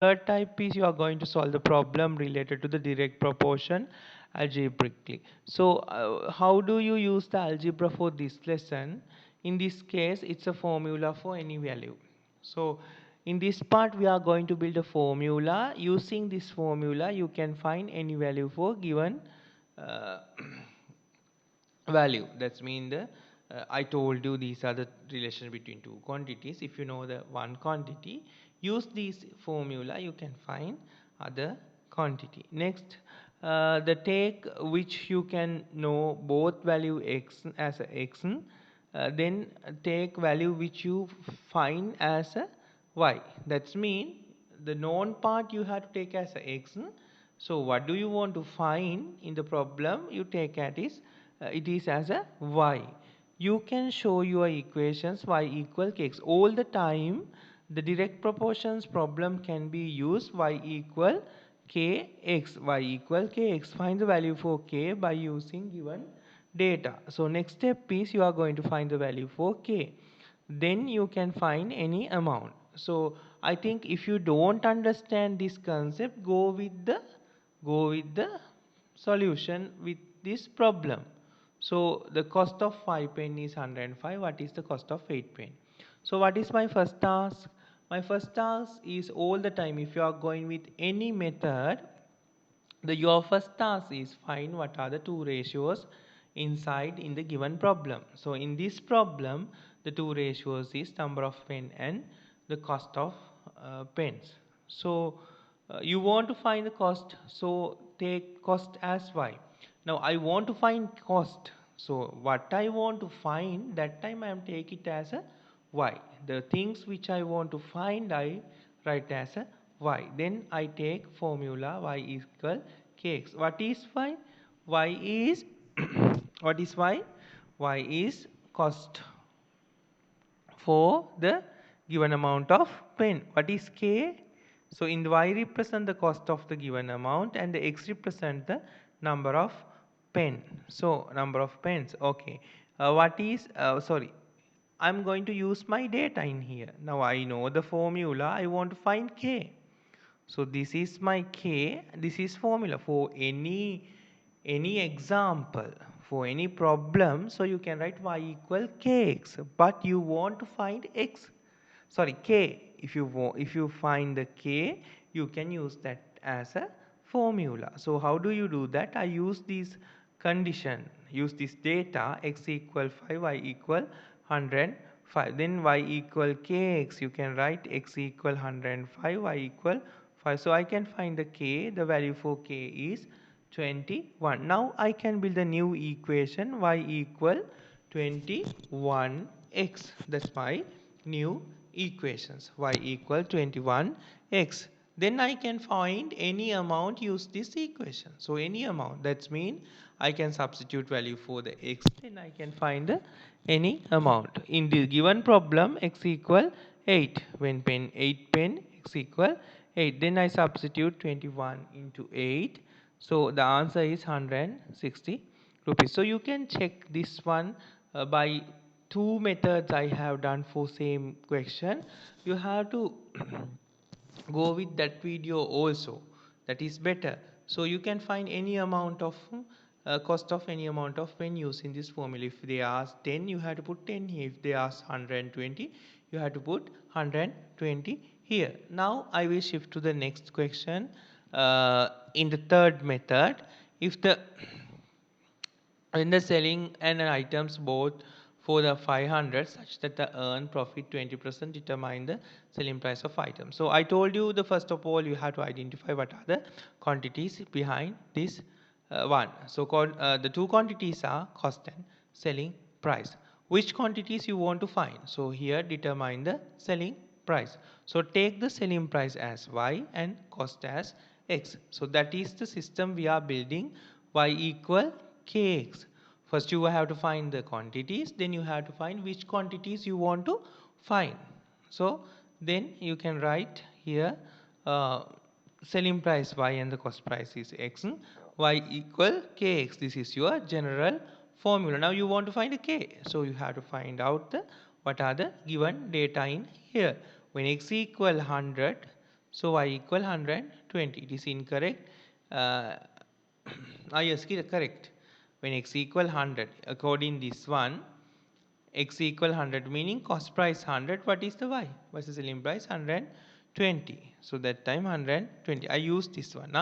Third type is you are going to solve the problem related to the direct proportion algebraically. So how do you use the algebra for this lesson? In this case, it's a formula for any value. So in this part, we are going to build a formula. Using this formula, you can find any value for given uh, value. That's mean the I told you these are the relation between two quantities. If you know the one quantity, use this formula, you can find other quantity. Next, the take which you can know both value x as a x, then take value which you find as a y. That's mean the known part you have to take as a x. So what do you want to find in the problem? You take at is it is as a y. You can show your equations y equal kx. All the time the direct proportions problem can be used y equal kx. Y equal kx. Find the value for k by using given data. So next step is you are going to find the value for k. Then you can find any amount. So I think if you don't understand this concept, go with the solution with this problem. So the cost of 5 pen is 105. What is the cost of 8 pen? So what is my first task? My first task is all the time if you are going with any method, your first task is find what are the two ratios inside in the given problem. So in this problem, the two ratios is number of pen and the cost of pens. So you want to find the cost, so take cost as y. Now I want to find cost, so what I want to find, that time I am take it as a y. The things which I want to find, I write as a y. Then I take formula y equal kx. What is y? Y is what is y? Y is cost for the given amount of pen. What is k? So in the y represent the cost of the given amount and the x represent the number of pen. So number of pens. Okay. What is sorry, I'm going to use my data in here. Now I know the formula. I want to find k. So this is my k. This is formula for any example, for any problem. So you can write y equal kx. But you want to find x. Sorry, k. If you find the k, you can use that as a formula. So how do you do that? I use this condition, use this data, x equal 5, y equal 105. Then y equal kx, you can write x equal 105, y equal 5. So I can find the k, the value for k is 21. Now I can build a new equation, y equal 21x. That's my new equations, y equal 21x. Then I can find any amount, use this equation. So any amount, that's mean I can substitute value for the x, then I can find any amount. In the given problem, x equal 8. When pen 8 pen, x equal 8. Then I substitute 21 into 8. So the answer is 160 rupees. So you can check this one by two methods I have done for same question. You have to go with that video also, that is better. So you can find any amount of cost of any amount of pen using this formula. If they ask 10, you have to put 10 here. If they ask 120, you have to put 120 here. Now I will shift to the next question. In the third method, if the in the selling and items both for the 500 such that the earn profit 20% determine the selling price of item. So I told you, the first of all you have to identify what are the quantities behind this one. So the two quantities are cost and selling price. Which quantities you want to find? So here determine the selling price. So take the selling price as y and cost as x. So that is the system we are building, y equal kx. First you have to find the quantities, then you have to find which quantities you want to find. So then you can write here uh, selling price y and the cost price is x, y equal kx. This is your general formula. Now you want to find a k, so you have to find out the what are the given data in here. When x equal 100, So y equal 120. It is incorrect. Uh, yes, correct. When x equal 100, according this one, x equal 100 meaning cost price 100. What is the y? Versus selling price 120. So that time 120. I use this one.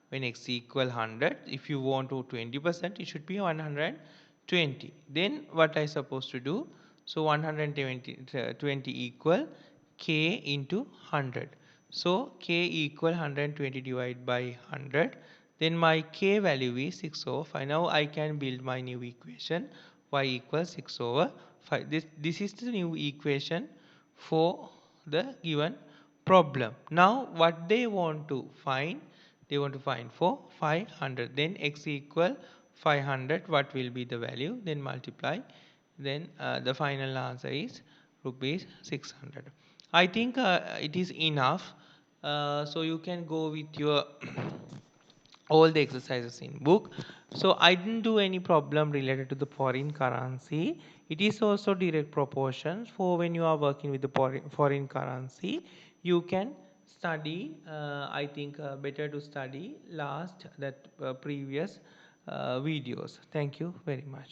When x equal 100, if you want to 20%, it should be 120. Then what I supposed to do? So 120 equal k into 100. So k equal 120 divided by 100. Then my k value is 6 over 5. Now I can build my new equation y equals 6 over 5. This is the new equation for the given problem. Now what they want to find? They want to find for 500. Then x equal 500. What will be the value? Then multiply. Then the final answer is rupees 600. I think it is enough. So you can go with your all the exercises in book. So I didn't do any problem related to the foreign currency. It is also direct proportions. For when you are working with the foreign currency, you can study. I think better to study last that previous videos. Thank you very much.